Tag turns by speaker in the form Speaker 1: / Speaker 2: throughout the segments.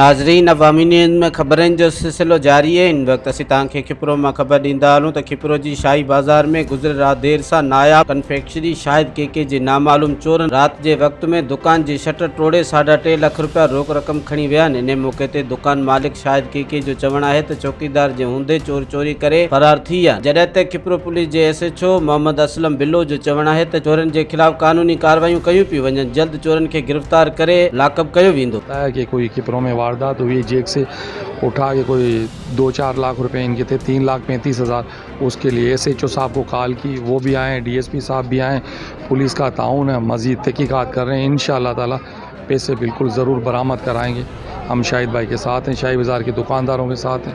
Speaker 1: नाज़रीन, अवामी न्यूज़ में ख़बरनि जो सिलसिलो जारी है। इन वक्त असीं तव्हांखे कपरो में ख़बर ॾींदा हलूं त कपरो जी शाही बाज़ार में गुज़िर रात देर सां नायाब कन्फेक्शनरी शाहिद के नामालूम चोरन रात जे वक्त में दुकान जी शटर तोड़े 3.5 लाख रुपया रोक रक़म खणी विया आहिनि। इन मौके ते दुकान मालिक शाहिद के जो चवणु आहे त चौकीदार जे हूंदे चोरी करे फरार थी विया। जॾहिं त कपरो पुलिस जे SHO मोहम्मद असलम बिल्लो जो चवणु आहे त चोरनि जे खिलाफ़ कानूनी कार्रवाइयूं कयूं पियूं वञनि। जल्द चोरनि खे गिरफ़्तार करे लाकअप कयो वेंदो।
Speaker 2: कि कोई कपरों में वारदात हुई, जेक से उठा के कोई 2-4 लाख रुपए इनके थे, 3,35,000। उसके लिए SHO साहब को कॉल की, वो भी आए, DSP साहब भी आए, पुलिस का ताउन है, मज़ीद तहकीकात कर रहे हैं। इंशाअल्लाह ताला पैसे बिल्कुल ज़रूर बरामद कराएंगे। हम शाहिद भाई के साथ हैं, शाही बाज़ार के दुकानदारों के साथ हैं।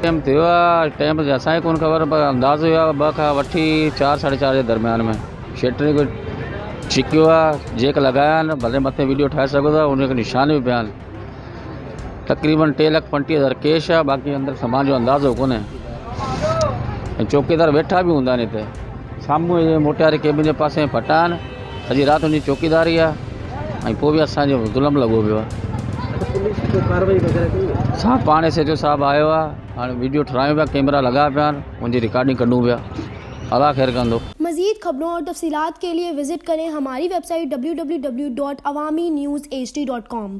Speaker 3: टाइम असांखे कोन ख़बर, पर अंदाज़ हुआ 2 खां वठी 4 साढे 4 जे दरमियान में शटर को छिकियो आहे, जेक लगाया आहिनि, भले मथे वीडियो ठाहे सघो था, उनखे निशान भी पिया आहिनि। तक़रीबन 3,35,000 कैश आहे, बाक़ी अंदर सामान जो अंदाज़ो कोन्हे। चौकीदार वेठा भी हूंदा आहिनि हिते साम्हूं मोटियारे केबिन जे पासे फटा आहिनि। अॼु राति उनजी चौकीदारी आहे ऐं पोइ बि असांजो ज़ुल्म लॻो पियो आहे। साहब पाण SHO साहब आयो आहे, हाणे वीडियो ठाहियूं पिया, कैमरा लॻा पिया आहिनि, उनजी रिकॉर्डिंग कढूं पिया। अल्लाह ख़ैर कंदो।
Speaker 4: मज़ीद खबरों और तफसीलात के लिए विजिट करें हमारी वेबसाइट www.awamiNewsHD.com।